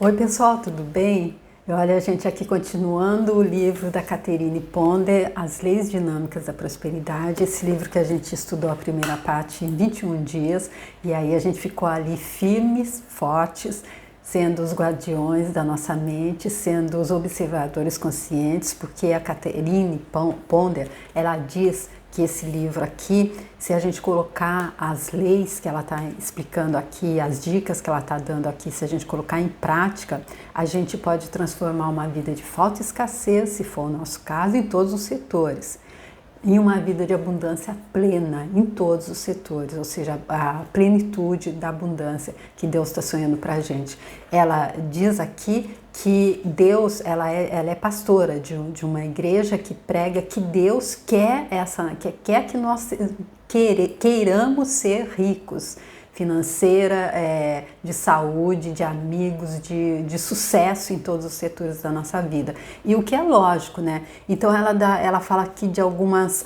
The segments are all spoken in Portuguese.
Oi pessoal, tudo bem? Olha, a gente aqui continuando o livro da Catherine Ponder, As Leis Dinâmicas da Prosperidade, esse livro que a gente estudou a primeira parte em 21 dias, e aí a gente ficou ali firmes, fortes, sendo os guardiões da nossa mente, sendo os observadores conscientes, porque a Catherine Ponder, ela diz que esse livro aqui, se a gente colocar as leis que ela está explicando aqui, as dicas que ela está dando aqui, se a gente colocar em prática, a gente pode transformar uma vida de falta e escassez, se for o nosso caso, em todos os setores. Em uma vida de abundância plena em todos os setores, ou seja, a plenitude da abundância que Deus está sonhando para a gente. Ela diz aqui que Deus, ela é pastora de uma igreja que prega que Deus quer que nós queiramos ser ricos, financeira, de saúde, de amigos, de sucesso em todos os setores da nossa vida. E o que é lógico, né? Então ela fala aqui de algumas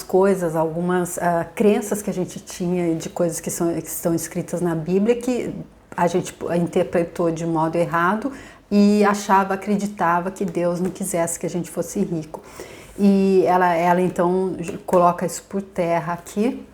coisas, algumas crenças que a gente tinha de coisas que estão escritas na Bíblia que a gente interpretou de modo errado e acreditava que Deus não quisesse que a gente fosse rico. E ela então coloca isso por terra aqui.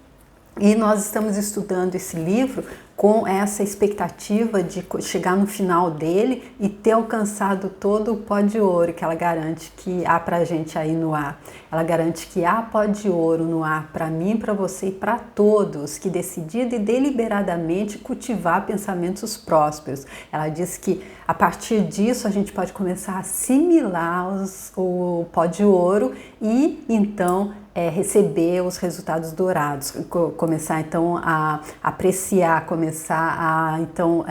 E nós estamos estudando esse livro com essa expectativa de chegar no final dele e ter alcançado todo o pó de ouro que ela garante que há pra gente aí no ar. Ela garante que há pó de ouro no ar para mim, para você e para todos que decidiram e deliberadamente cultivar pensamentos prósperos. Ela diz que a partir disso a gente pode começar a assimilar o pó de ouro e então receber os resultados dourados, começar então a apreciar, começar a então,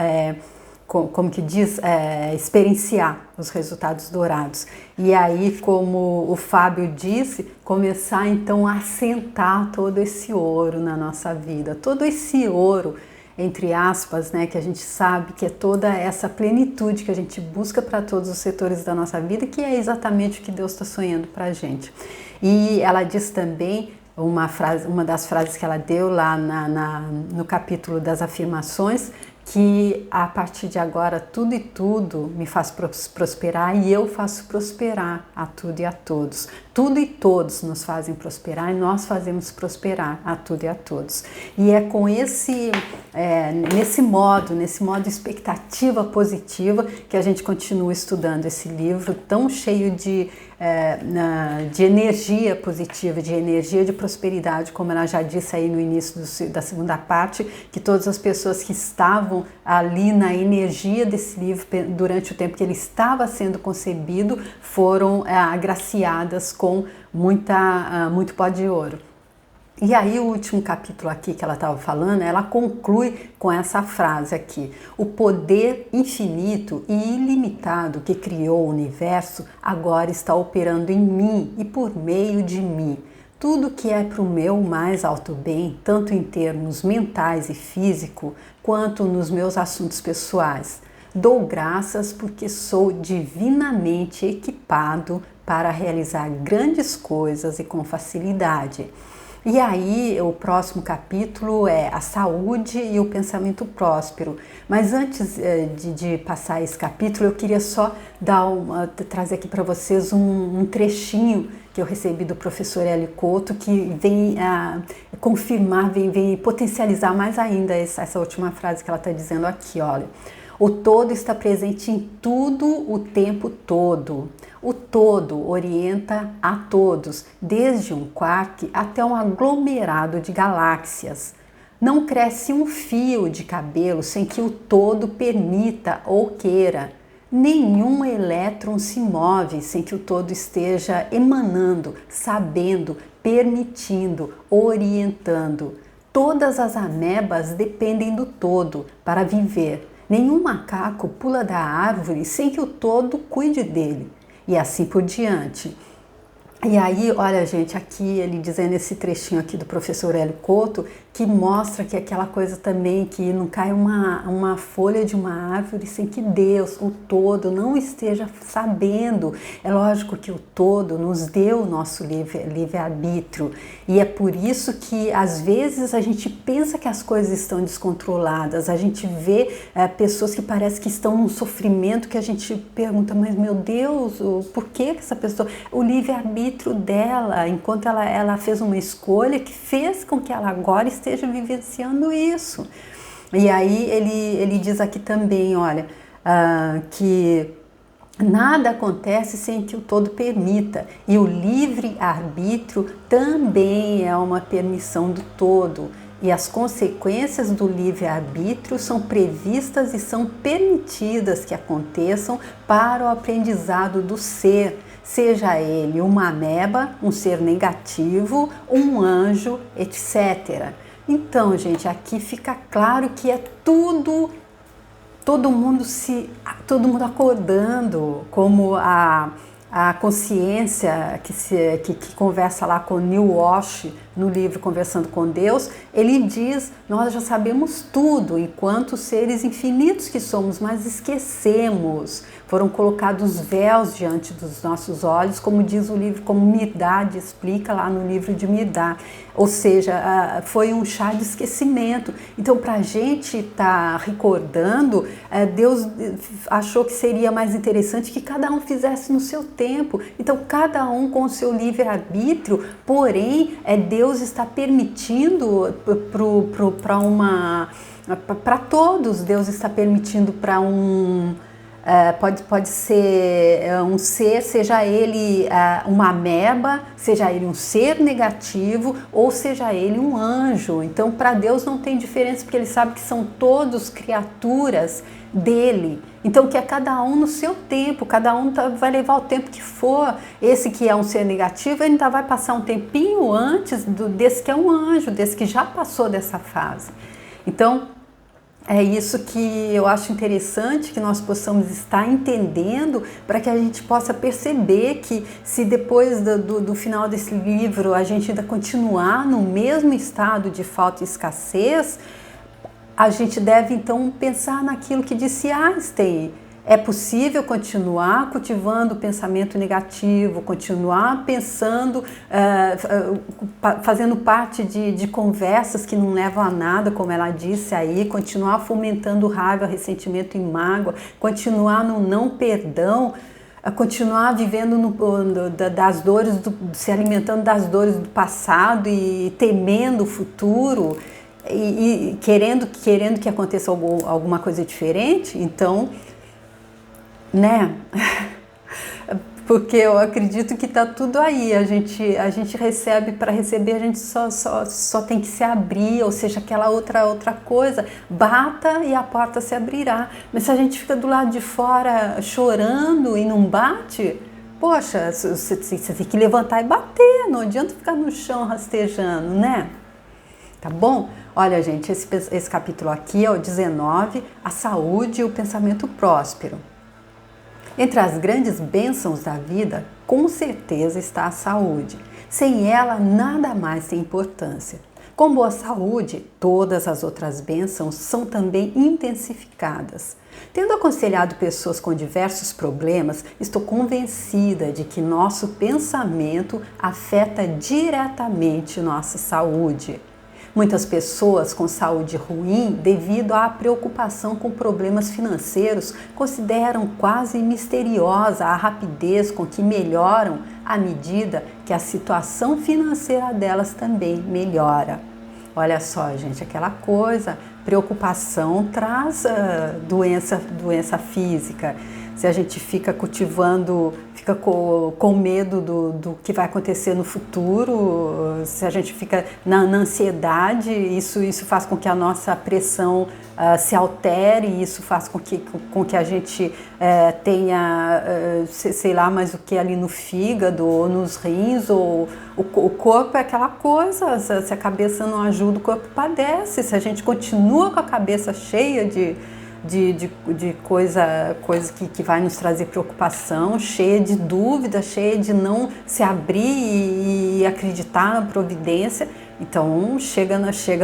como que diz, experienciar os resultados dourados. E aí, como o Fábio disse, começar então a assentar todo esse ouro na nossa vida, todo esse ouro, entre aspas, né, que a gente sabe que é toda essa plenitude que a gente busca para todos os setores da nossa vida, que é exatamente o que Deus está sonhando para a gente. E ela diz também, uma das frases que ela deu lá no capítulo das afirmações, que a partir de agora tudo e tudo me faz prosperar e eu faço prosperar a tudo e a todos. Tudo e todos nos fazem prosperar e nós fazemos prosperar a tudo e a todos. E é com nesse modo expectativa positiva que a gente continua estudando esse livro tão cheio de energia positiva, de energia de prosperidade, como ela já disse aí no início da segunda parte, que todas as pessoas que estavam ali na energia desse livro durante o tempo que ele estava sendo concebido foram agraciadas com muito pó de ouro. E aí o último capítulo aqui que ela estava falando, ela conclui com essa frase aqui: o poder infinito e ilimitado que criou o universo agora está operando em mim e por meio de mim. Tudo que é para o meu mais alto bem, tanto em termos mentais e físico, quanto nos meus assuntos pessoais. Dou graças porque sou divinamente equipado para realizar grandes coisas e com facilidade. E aí o próximo capítulo é a saúde e o pensamento próspero. Mas antes de passar esse capítulo, eu queria só trazer aqui para vocês um trechinho que eu recebi do professor Hélio Couto, que vem confirmar, vem potencializar mais ainda essa última frase que ela está dizendo aqui, olha. O todo está presente em tudo o tempo todo. O todo orienta a todos, desde um quark até um aglomerado de galáxias. Não cresce um fio de cabelo sem que o todo permita ou queira. Nenhum elétron se move sem que o todo esteja emanando, sabendo, permitindo, orientando. Todas as amebas dependem do todo para viver. Nenhum macaco pula da árvore sem que o todo cuide dele. E assim por diante. E aí, olha gente, aqui ele dizendo esse trechinho aqui do professor Hélio Couto, que mostra que aquela coisa também, que não cai uma folha de uma árvore sem que Deus, o todo, não esteja sabendo. É lógico que o todo nos deu o nosso livre-arbítrio, e é por isso que às vezes a gente pensa que as coisas estão descontroladas, a gente vê pessoas que parece que estão num sofrimento que a gente pergunta, mas meu Deus, por que essa pessoa... O livre-arbítrio dela, enquanto ela fez uma escolha que fez com que ela agora esteja vivenciando isso. E aí ele diz aqui também, olha, que nada acontece sem que o todo permita, e o livre-arbítrio também é uma permissão do todo, e as consequências do livre-arbítrio são previstas e são permitidas que aconteçam para o aprendizado do ser, seja ele uma ameba, um ser negativo, um anjo, etc. Então, gente, aqui fica claro que é todo mundo acordando, como a consciência que conversa lá com Neil Walsh no livro Conversando com Deus. Ele diz, nós já sabemos tudo enquanto seres infinitos que somos, mas esquecemos. Foram colocados véus diante dos nossos olhos, como diz o livro, como Mirdad explica lá no livro de Mirdad. Ou seja, foi um chá de esquecimento. Então, para a gente estar recordando, Deus achou que seria mais interessante que cada um fizesse no seu tempo. Então, cada um com o seu livre-arbítrio, porém, Deus está permitindo para todos, Deus está permitindo para pode ser um ser, seja ele uma ameba, seja ele um ser negativo ou seja ele um anjo. Então, para Deus não tem diferença, porque Ele sabe que são todos criaturas dele. Então, que é cada um no seu tempo, cada um vai levar o tempo que for. Esse que é um ser negativo, ele ainda vai passar um tempinho antes desse que é um anjo, desse que já passou dessa fase. Então, é isso que eu acho interessante que nós possamos estar entendendo, para que a gente possa perceber que se depois do final desse livro a gente ainda continuar no mesmo estado de falta e escassez, a gente deve então pensar naquilo que disse Einstein. É possível continuar cultivando o pensamento negativo, continuar pensando, fazendo parte de conversas que não levam a nada, como ela disse aí, continuar fomentando raiva, ressentimento e mágoa, continuar no não perdão, continuar vivendo das dores, se alimentando das dores do passado e temendo o futuro e querendo que aconteça alguma coisa diferente. Então, né? Porque eu acredito que tá tudo aí, a gente recebe, para receber a gente só tem que se abrir, ou seja, aquela outra coisa, bata e a porta se abrirá. Mas se a gente fica do lado de fora chorando e não bate, poxa, você tem que levantar e bater, não adianta ficar no chão rastejando, né? Tá bom? Olha, gente, esse capítulo aqui é o 19, a saúde e o pensamento próspero. Entre as grandes bênçãos da vida, com certeza está a saúde. Sem ela, nada mais tem importância. Com boa saúde, todas as outras bênçãos são também intensificadas. Tendo aconselhado pessoas com diversos problemas, estou convencida de que nosso pensamento afeta diretamente nossa saúde. Muitas pessoas com saúde ruim, devido à preocupação com problemas financeiros, consideram quase misteriosa a rapidez com que melhoram à medida que a situação financeira delas também melhora. Olha só, gente, aquela coisa, preocupação traz doença física. Se a gente fica cultivando, fica com medo do que vai acontecer no futuro, se a gente fica na ansiedade, isso faz com que a nossa pressão se altere, isso faz com que a gente tenha, sei lá, mais o que ali no fígado, ou nos rins, ou o corpo é aquela coisa, se a cabeça não ajuda, o corpo padece. Se a gente continua com a cabeça cheia de coisa que vai nos trazer preocupação, cheia de dúvida, cheia de não se abrir e acreditar na providência. Então chega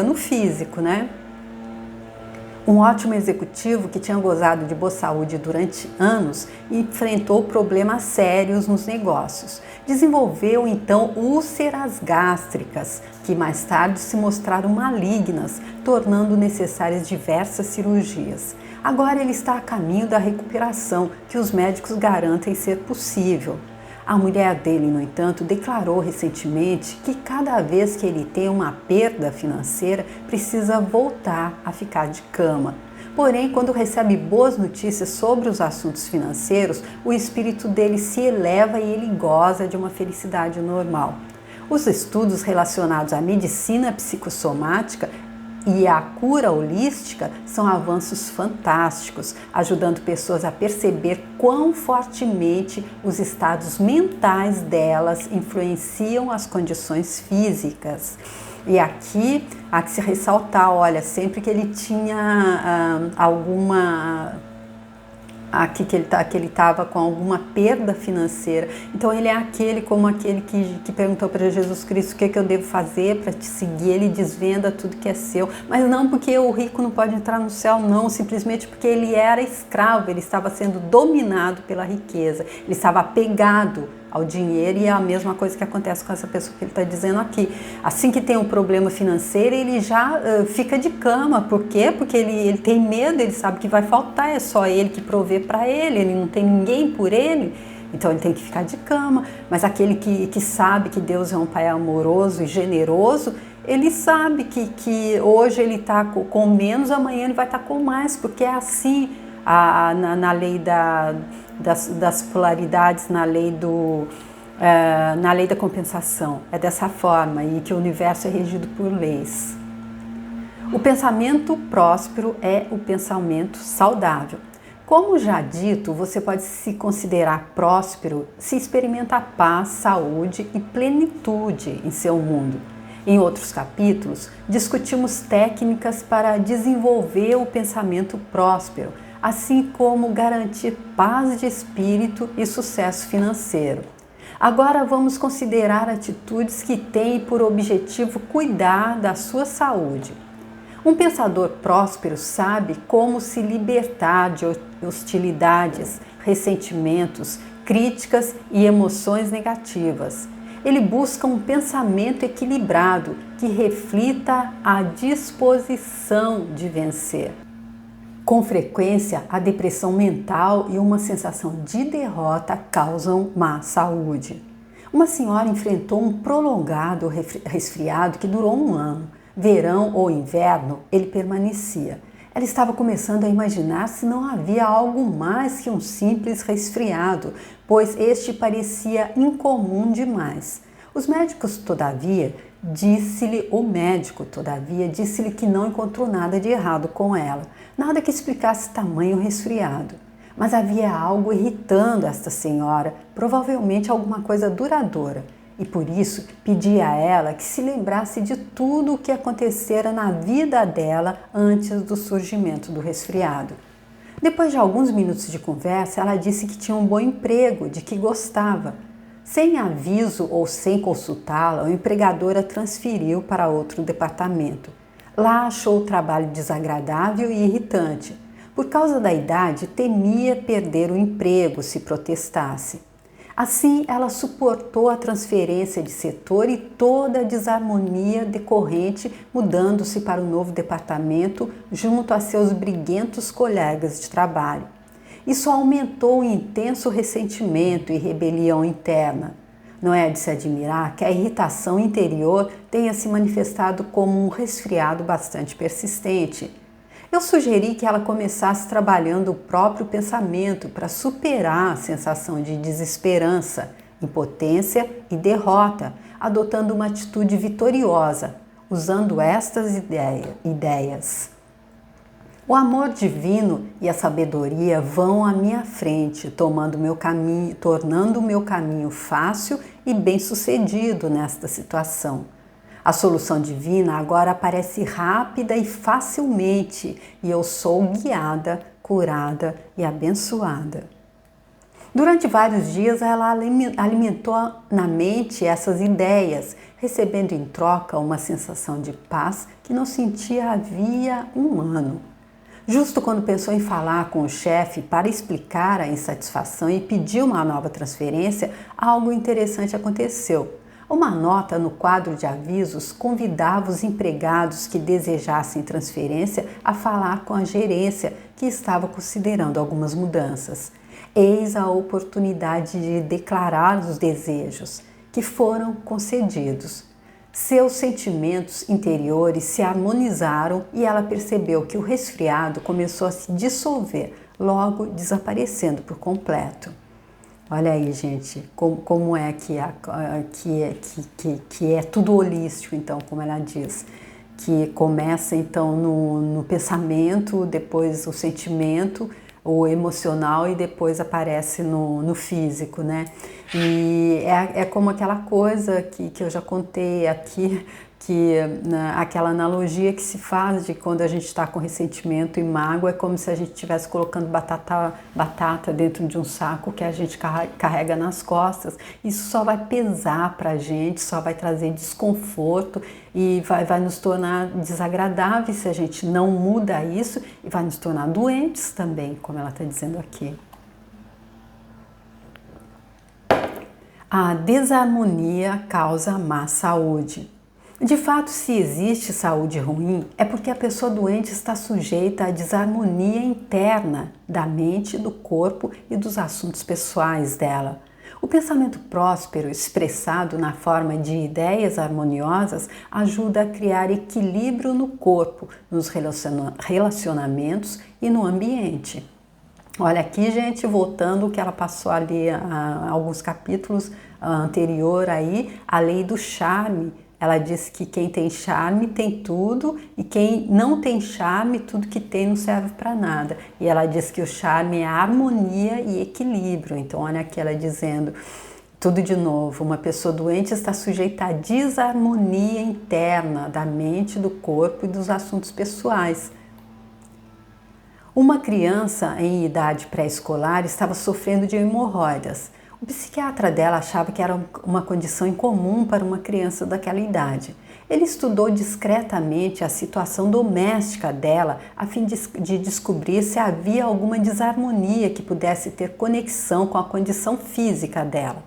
no físico, né? Um ótimo executivo que tinha gozado de boa saúde durante anos enfrentou problemas sérios nos negócios. Desenvolveu então úlceras gástricas, que mais tarde se mostraram malignas, tornando necessárias diversas cirurgias. Agora ele está a caminho da recuperação, que os médicos garantem ser possível. A mulher dele, no entanto, declarou recentemente que cada vez que ele tem uma perda financeira, precisa voltar a ficar de cama. Porém, quando recebe boas notícias sobre os assuntos financeiros, o espírito dele se eleva e ele goza de uma felicidade normal. Os estudos relacionados à medicina psicossomática e a cura holística são avanços fantásticos, ajudando pessoas a perceber quão fortemente os estados mentais delas influenciam as condições físicas. E aqui há que se ressaltar, olha, sempre que ele tinha aqui que ele estava com alguma perda financeira. Então ele é aquele que perguntou para Jesus Cristo o que eu devo fazer para te seguir. Ele desvenda tudo que é seu, mas não porque o rico não pode entrar no céu, não, simplesmente porque ele era escravo, ele estava sendo dominado pela riqueza, ele estava apegado ao dinheiro, e é a mesma coisa que acontece com essa pessoa que ele está dizendo aqui. Assim que tem um problema financeiro, ele já fica de cama. Por quê? Porque ele tem medo, ele sabe que vai faltar, é só ele que provê para ele não tem ninguém por ele, então ele tem que ficar de cama. Mas aquele que sabe que Deus é um Pai amoroso e generoso, ele sabe que hoje ele está com menos, amanhã ele vai estar com mais, porque é assim na lei das polaridades, na lei da compensação. É dessa forma, e que o universo é regido por leis. O pensamento próspero é o pensamento saudável. Como já dito, você pode se considerar próspero se experimenta paz, saúde e plenitude em seu mundo. Em outros capítulos, discutimos técnicas para desenvolver o pensamento próspero, assim como garantir paz de espírito e sucesso financeiro. Agora vamos considerar atitudes que têm por objetivo cuidar da sua saúde. Um pensador próspero sabe como se libertar de hostilidades, ressentimentos, críticas e emoções negativas. Ele busca um pensamento equilibrado que reflita a disposição de vencer. Com frequência, a depressão mental e uma sensação de derrota causam má saúde. Uma senhora enfrentou um prolongado resfriado que durou um ano. Verão ou inverno, ele permanecia. Ela estava começando a imaginar se não havia algo mais que um simples resfriado, pois este parecia incomum demais. O médico, todavia, disse-lhe que não encontrou nada de errado com ela, nada que explicasse tamanho resfriado. Mas havia algo irritando esta senhora, provavelmente alguma coisa duradoura, e por isso pedia a ela que se lembrasse de tudo o que acontecera na vida dela antes do surgimento do resfriado. Depois de alguns minutos de conversa, ela disse que tinha um bom emprego, de que gostava. Sem aviso ou sem consultá-la, o empregador a transferiu para outro departamento. Lá achou o trabalho desagradável e irritante. Por causa da idade, temia perder o emprego se protestasse. Assim, ela suportou a transferência de setor e toda a desarmonia decorrente, mudando-se para o novo departamento junto a seus briguentos colegas de trabalho. Isso aumentou o intenso ressentimento e rebelião interna. Não é de se admirar que a irritação interior tenha se manifestado como um resfriado bastante persistente. Eu sugeri que ela começasse trabalhando o próprio pensamento para superar a sensação de desesperança, impotência e derrota, adotando uma atitude vitoriosa, usando estas ideias. O amor divino e a sabedoria vão à minha frente, tornando o meu caminho fácil e bem-sucedido nesta situação. A solução divina agora aparece rápida e facilmente, e eu sou guiada, curada e abençoada. Durante vários dias, ela alimentou na mente essas ideias, recebendo em troca uma sensação de paz que não sentia havia um ano. Justo quando pensou em falar com o chefe para explicar a insatisfação e pedir uma nova transferência, algo interessante aconteceu. Uma nota no quadro de avisos convidava os empregados que desejassem transferência a falar com a gerência, que estava considerando algumas mudanças. Eis a oportunidade de declarar os desejos, que foram concedidos. Seus sentimentos interiores se harmonizaram e ela percebeu que o resfriado começou a se dissolver, logo desaparecendo por completo. Olha aí, gente, como é que é tudo holístico, então, como ela diz. Que começa, então, no pensamento, depois o sentimento, o emocional e depois aparece no físico, né? E é como aquela coisa que eu já contei aqui, aquela analogia que se faz de quando a gente está com ressentimento e mágoa, é como se a gente estivesse colocando batata dentro de um saco que a gente carrega nas costas. Isso só vai pesar para a gente, só vai trazer desconforto e vai nos tornar desagradáveis se a gente não muda isso, e vai nos tornar doentes também, como ela está dizendo aqui. A desarmonia causa má saúde. De fato, se existe saúde ruim, é porque a pessoa doente está sujeita à desarmonia interna da mente, do corpo e dos assuntos pessoais dela. O pensamento próspero, expressado na forma de ideias harmoniosas, ajuda a criar equilíbrio no corpo, nos relacionamentos e no ambiente. Olha aqui, gente, voltando o que ela passou ali a alguns capítulos anterior aí, a lei do charme. Ela diz que quem tem charme tem tudo e quem não tem charme, tudo que tem não serve para nada. E ela diz que o charme é harmonia e equilíbrio. Então, olha aqui ela dizendo, tudo de novo, uma pessoa doente está sujeita à desarmonia interna da mente, do corpo e dos assuntos pessoais. Uma criança em idade pré-escolar estava sofrendo de hemorroidas. O psiquiatra dela achava que era uma condição incomum para uma criança daquela idade. Ele estudou discretamente a situação doméstica dela a fim de descobrir se havia alguma desarmonia que pudesse ter conexão com a condição física dela.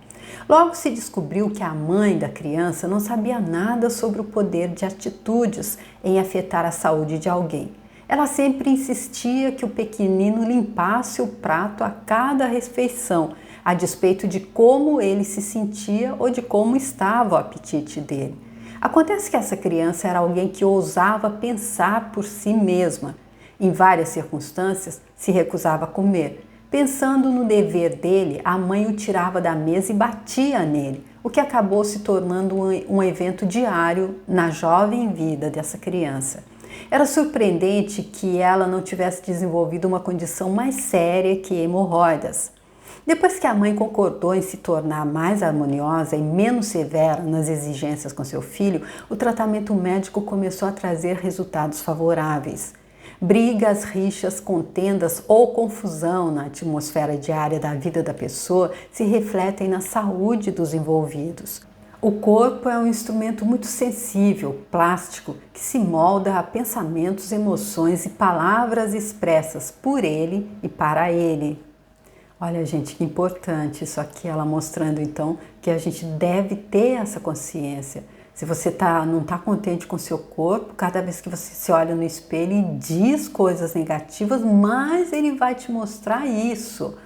Logo se descobriu que a mãe da criança não sabia nada sobre o poder de atitudes em afetar a saúde de alguém. Ela sempre insistia que o pequenino limpasse o prato a cada refeição, a despeito de como ele se sentia ou de como estava o apetite dele. Acontece que essa criança era alguém que ousava pensar por si mesma. Em várias circunstâncias, se recusava a comer. Pensando no dever dele, a mãe o tirava da mesa e batia nele, o que acabou se tornando um evento diário na jovem vida dessa criança. Era surpreendente que ela não tivesse desenvolvido uma condição mais séria que hemorroidas. Depois que a mãe concordou em se tornar mais harmoniosa e menos severa nas exigências com seu filho, o tratamento médico começou a trazer resultados favoráveis. Brigas, rixas, contendas ou confusão na atmosfera diária da vida da pessoa se refletem na saúde dos envolvidos. O corpo é um instrumento muito sensível, plástico, que se molda a pensamentos, emoções e palavras expressas por ele e para ele. Olha, gente, que importante isso aqui, ela mostrando então que a gente deve ter essa consciência. Se você não está contente com o seu corpo, cada vez que você se olha no espelho e diz coisas negativas, mais ele vai te mostrar isso.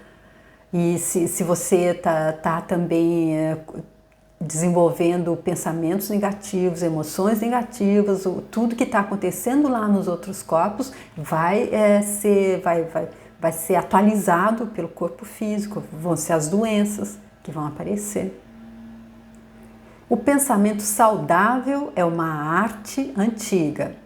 E se você tá também desenvolvendo pensamentos negativos, emoções negativas, tudo que está acontecendo lá nos outros corpos vai ser atualizado pelo corpo físico, vão ser as doenças que vão aparecer. O pensamento saudável é uma arte antiga.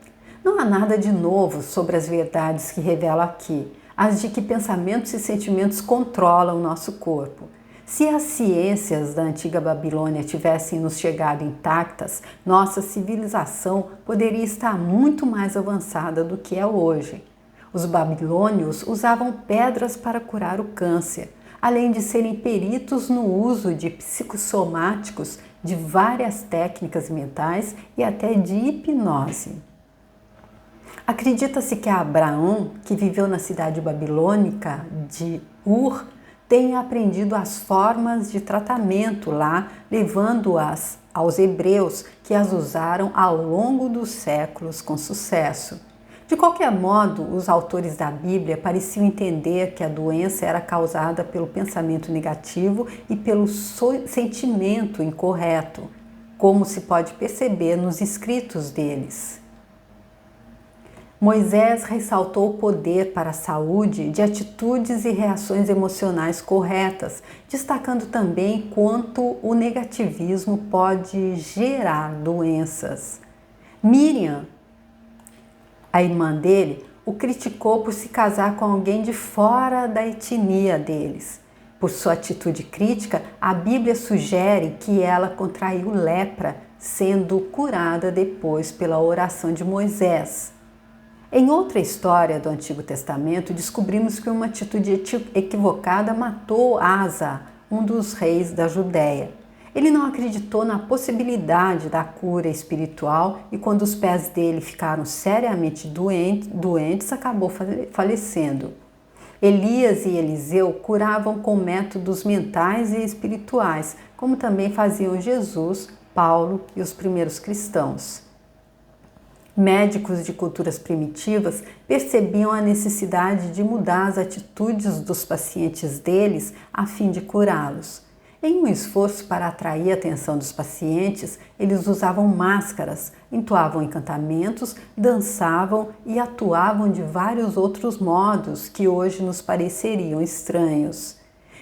Não há nada de novo sobre as verdades que revela aqui, as de que pensamentos e sentimentos controlam o nosso corpo. Se as ciências da antiga Babilônia tivessem nos chegado intactas, nossa civilização poderia estar muito mais avançada do que é hoje. Os babilônios usavam pedras para curar o câncer, além de serem peritos no uso de psicossomáticos, de várias técnicas mentais e até de hipnose. Acredita-se que Abraão, que viveu na cidade babilônica de Ur, tenha aprendido as formas de tratamento lá, levando-as aos hebreus, que as usaram ao longo dos séculos com sucesso. De qualquer modo, os autores da Bíblia pareciam entender que a doença era causada pelo pensamento negativo e pelo sentimento incorreto, como se pode perceber nos escritos deles. Moisés ressaltou o poder para a saúde de atitudes e reações emocionais corretas, destacando também quanto o negativismo pode gerar doenças. Miriam, a irmã dele, o criticou por se casar com alguém de fora da etnia deles. Por sua atitude crítica, a Bíblia sugere que ela contraiu lepra, sendo curada depois pela oração de Moisés. Em outra história do Antigo Testamento, descobrimos que uma atitude equivocada matou Asa, um dos reis da Judéia. Ele não acreditou na possibilidade da cura espiritual e quando os pés dele ficaram seriamente doentes, acabou falecendo. Elias e Eliseu curavam com métodos mentais e espirituais, como também faziam Jesus, Paulo e os primeiros cristãos. Médicos de culturas primitivas percebiam a necessidade de mudar as atitudes dos pacientes deles a fim de curá-los. Em um esforço para atrair a atenção dos pacientes, eles usavam máscaras, entoavam encantamentos, dançavam e atuavam de vários outros modos que hoje nos pareceriam estranhos.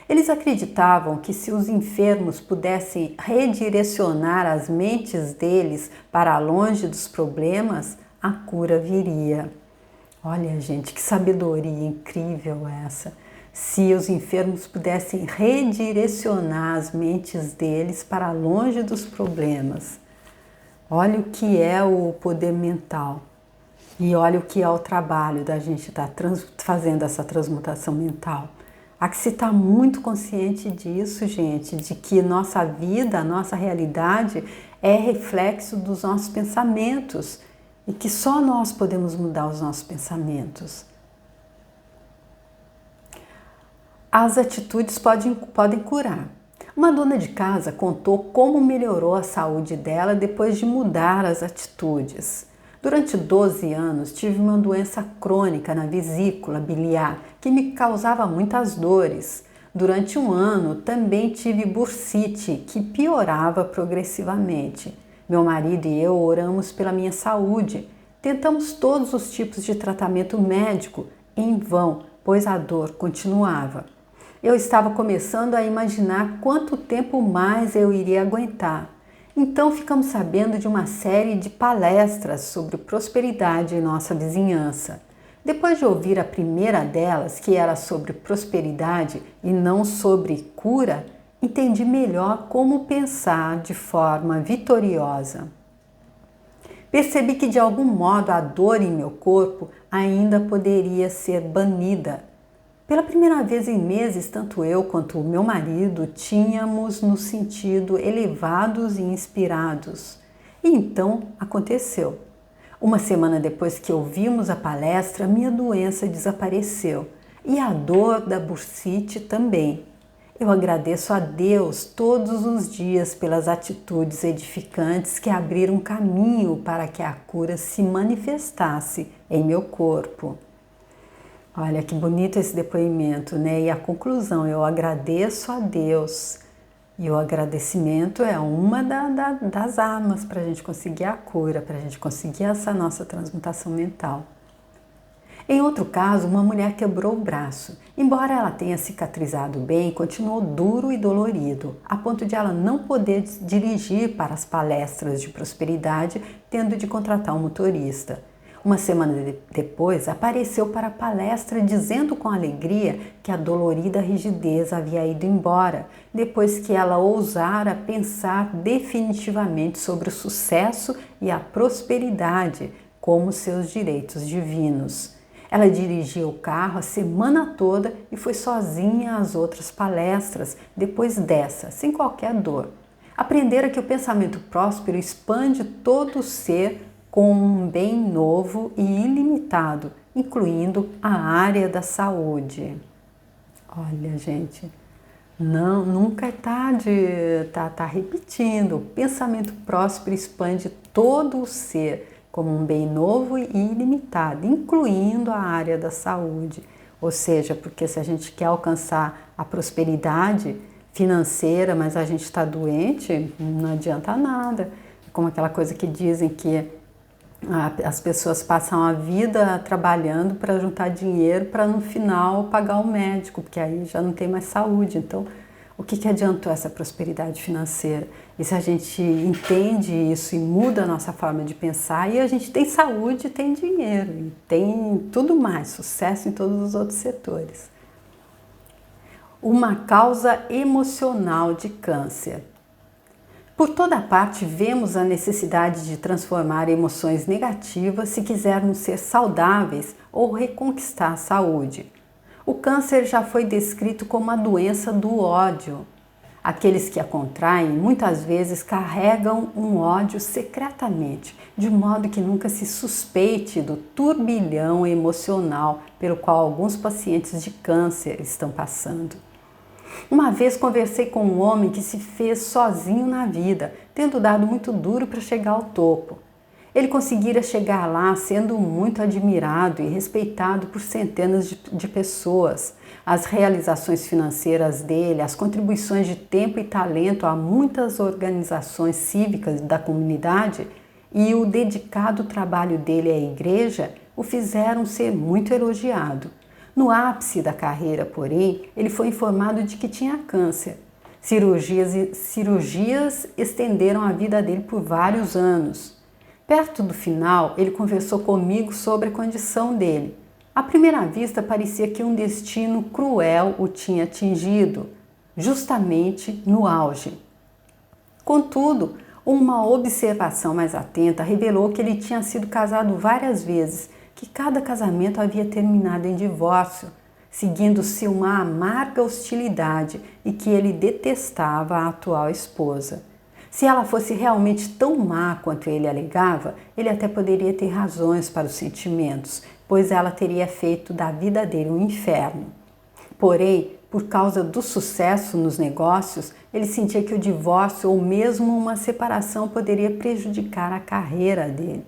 Eles acreditavam que se os enfermos pudessem redirecionar as mentes deles para longe dos problemas, a cura viria. Olha, gente, que sabedoria incrível essa! Se os enfermos pudessem redirecionar as mentes deles para longe dos problemas. Olha o que é o poder mental. E olha o que é o trabalho da gente estar fazendo essa transmutação mental. Há que se estar muito consciente disso, gente, de que nossa vida, a nossa realidade é reflexo dos nossos pensamentos e que só nós podemos mudar os nossos pensamentos. As atitudes podem curar. Uma dona de casa contou como melhorou a saúde dela depois de mudar as atitudes. Durante 12 anos, tive uma doença crônica na vesícula biliar que me causava muitas dores. Durante um ano, também tive bursite, que piorava progressivamente. Meu marido e eu oramos pela minha saúde. Tentamos todos os tipos de tratamento médico, em vão, pois a dor continuava. Eu estava começando a imaginar quanto tempo mais eu iria aguentar. Então ficamos sabendo de uma série de palestras sobre prosperidade em nossa vizinhança. Depois de ouvir a primeira delas, que era sobre prosperidade e não sobre cura, entendi melhor como pensar de forma vitoriosa. Percebi que de algum modo a dor em meu corpo ainda poderia ser banida. Pela primeira vez em meses, tanto eu quanto o meu marido tínhamos nos sentido elevados e inspirados. E então aconteceu. Uma semana depois que ouvimos a palestra, minha doença desapareceu e a dor da bursite também. Eu agradeço a Deus todos os dias pelas atitudes edificantes que abriram caminho para que a cura se manifestasse em meu corpo. Olha que bonito esse depoimento, né? E a conclusão, eu agradeço a Deus. E o agradecimento é uma das armas para a gente conseguir a cura, para a gente conseguir essa nossa transmutação mental. Em outro caso, uma mulher quebrou o braço. Embora ela tenha cicatrizado bem, continuou duro e dolorido, a ponto de ela não poder dirigir para as palestras de prosperidade, tendo de contratar um motorista. Uma semana depois, apareceu para a palestra dizendo com alegria que a dolorida rigidez havia ido embora, depois que ela ousara pensar definitivamente sobre o sucesso e a prosperidade como seus direitos divinos. Ela dirigia o carro a semana toda e foi sozinha às outras palestras, depois dessa, sem qualquer dor. Aprendera que o pensamento próspero expande todo o ser com um bem novo e ilimitado, incluindo a área da saúde. Olha, gente, não, nunca é tarde, tá repetindo. O pensamento próspero expande todo o ser como um bem novo e ilimitado, incluindo a área da saúde. Ou seja, porque se a gente quer alcançar a prosperidade financeira, mas a gente está doente, não adianta nada. É como aquela coisa que dizem que as pessoas passam a vida trabalhando para juntar dinheiro para no final pagar o médico, porque aí já não tem mais saúde. Então, o que adiantou essa prosperidade financeira? E se a gente entende isso e muda a nossa forma de pensar, e a gente tem saúde, tem dinheiro, e tem tudo mais, sucesso em todos os outros setores. Uma causa emocional de câncer. Por toda parte vemos a necessidade de transformar emoções negativas se quisermos ser saudáveis ou reconquistar a saúde. O câncer já foi descrito como a doença do ódio. Aqueles que a contraem muitas vezes carregam um ódio secretamente, de modo que nunca se suspeite do turbilhão emocional pelo qual alguns pacientes de câncer estão passando. Uma vez conversei com um homem que se fez sozinho na vida, tendo dado muito duro para chegar ao topo. Ele conseguira chegar lá sendo muito admirado e respeitado por centenas de pessoas. As realizações financeiras dele, as contribuições de tempo e talento a muitas organizações cívicas da comunidade e o dedicado trabalho dele à igreja o fizeram ser muito elogiado. No ápice da carreira, porém, ele foi informado de que tinha câncer. Cirurgias estenderam a vida dele por vários anos. Perto do final, ele conversou comigo sobre a condição dele. À primeira vista, parecia que um destino cruel o tinha atingido, justamente no auge. Contudo, uma observação mais atenta revelou que ele tinha sido casado várias vezes, que cada casamento havia terminado em divórcio, seguindo-se uma amarga hostilidade e que ele detestava a atual esposa. Se ela fosse realmente tão má quanto ele alegava, ele até poderia ter razões para os sentimentos, pois ela teria feito da vida dele um inferno. Porém, por causa do sucesso nos negócios, ele sentia que o divórcio ou mesmo uma separação poderia prejudicar a carreira dele.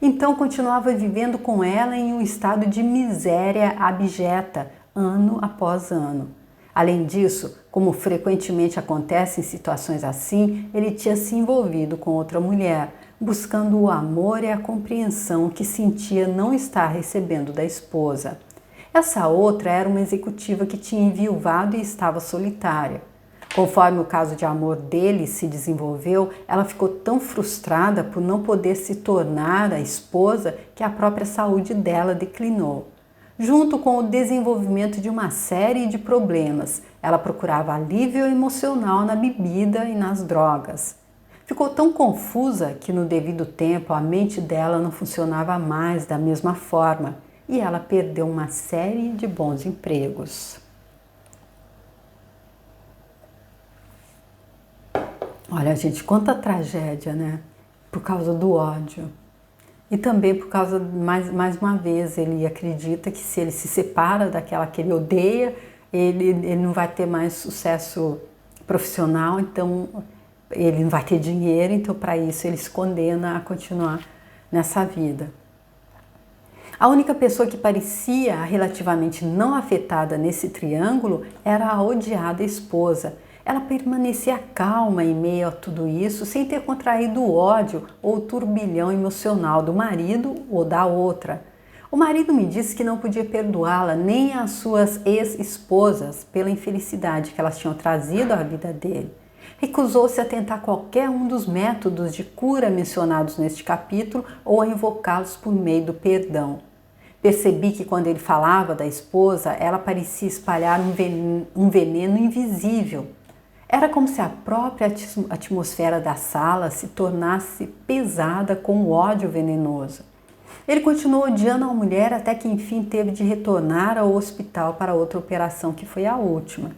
Então continuava vivendo com ela em um estado de miséria abjeta, ano após ano. Além disso, como frequentemente acontece em situações assim, ele tinha se envolvido com outra mulher, buscando o amor e a compreensão que sentia não estar recebendo da esposa. Essa outra era uma executiva que tinha enviuvado e estava solitária. Conforme o caso de amor dele se desenvolveu, ela ficou tão frustrada por não poder se tornar a esposa que a própria saúde dela declinou. Junto com o desenvolvimento de uma série de problemas, ela procurava alívio emocional na bebida e nas drogas. Ficou tão confusa que no devido tempo a mente dela não funcionava mais da mesma forma e ela perdeu uma série de bons empregos. Olha, gente, quanta tragédia, né? Por causa do ódio. E também por causa, mais uma vez, ele acredita que se ele se separa daquela que ele odeia, ele não vai ter mais sucesso profissional, então ele não vai ter dinheiro, então para isso ele se condena a continuar nessa vida. A única pessoa que parecia relativamente não afetada nesse triângulo era a odiada esposa. Ela permanecia calma em meio a tudo isso, sem ter contraído o ódio ou o turbilhão emocional do marido ou da outra. O marido me disse que não podia perdoá-la nem as suas ex-esposas pela infelicidade que elas tinham trazido à vida dele. Recusou-se a tentar qualquer um dos métodos de cura mencionados neste capítulo ou a invocá-los por meio do perdão. Percebi que quando ele falava da esposa, ela parecia espalhar um veneno invisível. Era como se a própria atmosfera da sala se tornasse pesada com o ódio venenoso. Ele continuou odiando a mulher até que enfim teve de retornar ao hospital para outra operação, que foi a última.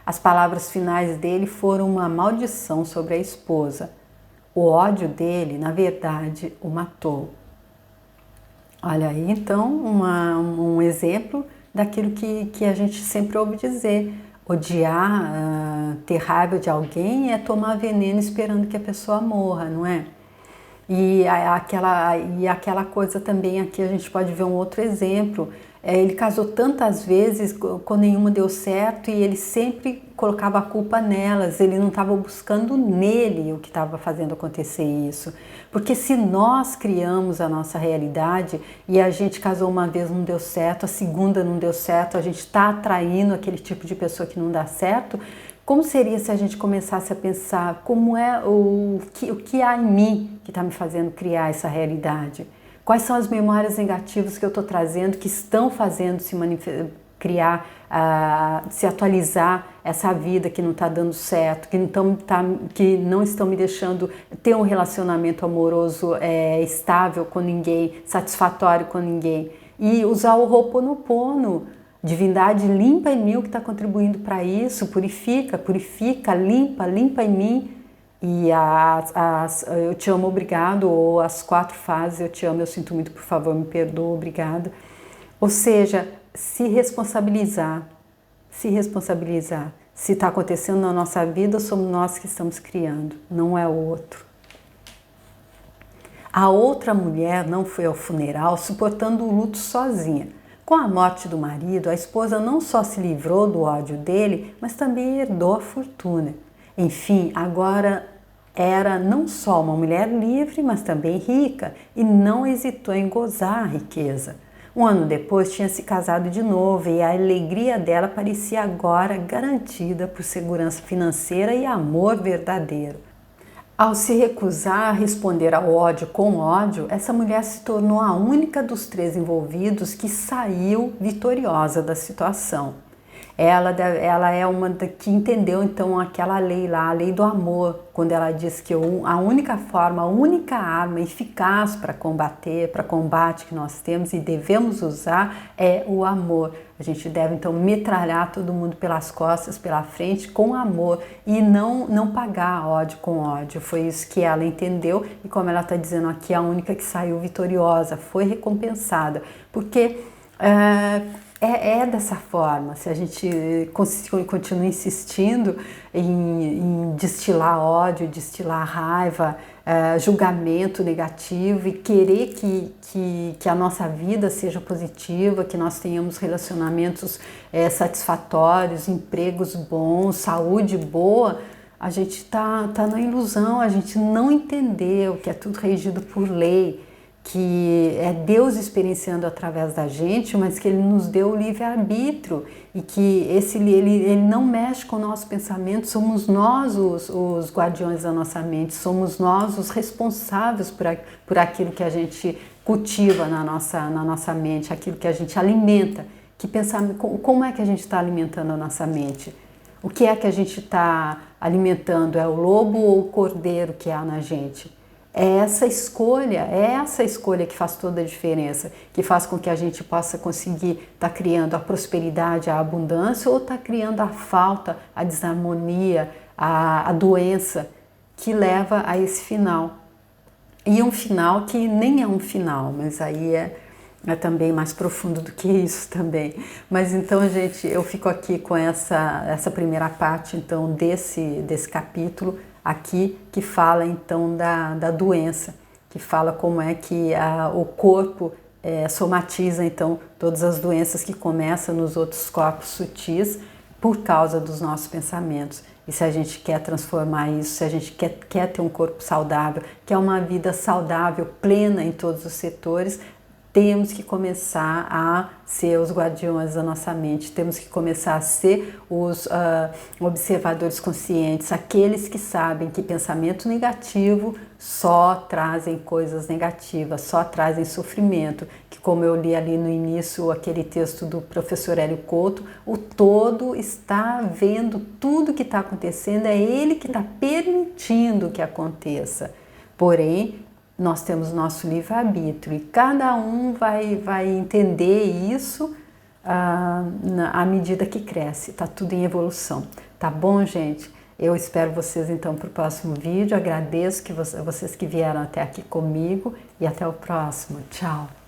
As palavras finais dele foram uma maldição sobre a esposa. O ódio dele, na verdade, o matou. Olha aí, então, um exemplo daquilo que a gente sempre ouve dizer. Odiar, ter raiva de alguém é tomar veneno esperando que a pessoa morra, não é? E aquela coisa também, aqui a gente pode ver um outro exemplo. Ele casou tantas vezes, quando nenhuma deu certo, e ele sempre colocava a culpa nelas. Ele não estava buscando nele o que estava fazendo acontecer isso. Porque se nós criamos a nossa realidade e a gente casou uma vez, não deu certo, a segunda não deu certo, a gente está atraindo aquele tipo de pessoa que não dá certo, como seria se a gente começasse a pensar como é o que há em mim que está me fazendo criar essa realidade? Quais são as memórias negativas que eu estou trazendo, que estão fazendo criar, se atualizar essa vida que não está dando certo, que não estão me deixando ter um relacionamento amoroso estável com ninguém, satisfatório com ninguém. E usar o Ho'oponopono, divindade limpa em mim o que está contribuindo para isso, purifica, limpa em mim. E eu te amo, obrigado, ou as 4 fases, eu te amo, eu sinto muito, por favor, me perdoa, obrigado. Ou seja, se responsabilizar. Se está acontecendo na nossa vida, somos nós que estamos criando, não é o outro. A outra mulher não foi ao funeral suportando o luto sozinha. Com a morte do marido, a esposa não só se livrou do ódio dele, mas também herdou a fortuna. Enfim, agora era não só uma mulher livre, mas também rica, e não hesitou em gozar a riqueza. Um ano depois tinha se casado de novo e a alegria dela parecia agora garantida por segurança financeira e amor verdadeiro. Ao se recusar a responder ao ódio com ódio, essa mulher se tornou a única dos 3 envolvidos que saiu vitoriosa da situação. Ela é uma que entendeu então aquela lei lá, a lei do amor, quando ela diz que a única forma, a única arma eficaz para combate que nós temos e devemos usar é o amor. A gente deve então metralhar todo mundo pelas costas, pela frente com amor e não pagar ódio com ódio. Foi isso que ela entendeu e, como ela está dizendo aqui, a única que saiu vitoriosa, foi recompensada, porque é dessa forma. Se a gente continua insistindo em destilar ódio, destilar raiva, julgamento negativo e querer que a nossa vida seja positiva, que nós tenhamos relacionamentos satisfatórios, empregos bons, saúde boa, a gente está na ilusão, a gente não entendeu que é tudo regido por lei, que é Deus experienciando através da gente, mas que Ele nos deu o livre-arbítrio e que Ele não mexe com o nosso pensamento, somos nós os guardiões da nossa mente, somos nós os responsáveis por aquilo que a gente cultiva na nossa mente, aquilo que a gente alimenta. Como é que a gente está alimentando a nossa mente? O que é que a gente está alimentando? É o lobo ou o cordeiro que há na gente? É essa escolha que faz toda a diferença, que faz com que a gente possa conseguir estar criando a prosperidade, a abundância, ou estar criando a falta, a desarmonia, a doença, que leva a esse final. E um final que nem é um final, mas aí é também mais profundo do que isso também. Mas então, gente, eu fico aqui com essa primeira parte então desse capítulo aqui, que fala então da doença, que fala como é que o corpo somatiza então todas as doenças que começam nos outros corpos sutis por causa dos nossos pensamentos. E se a gente quer transformar isso, se a gente quer ter um corpo saudável, quer uma vida saudável, plena em todos os setores, temos que começar a ser os guardiões da nossa mente, temos que começar a ser os observadores conscientes, aqueles que sabem que pensamento negativo só trazem coisas negativas, só trazem sofrimento, que como eu li ali no início, aquele texto do professor Hélio Couto, o todo está vendo tudo que está acontecendo, é ele que está permitindo que aconteça. Porém, nós temos nosso livre-arbítrio e cada um vai entender isso à medida que cresce. Está tudo em evolução. Tá bom, gente? Eu espero vocês então para o próximo vídeo. Agradeço que vocês que vieram até aqui comigo e até o próximo. Tchau!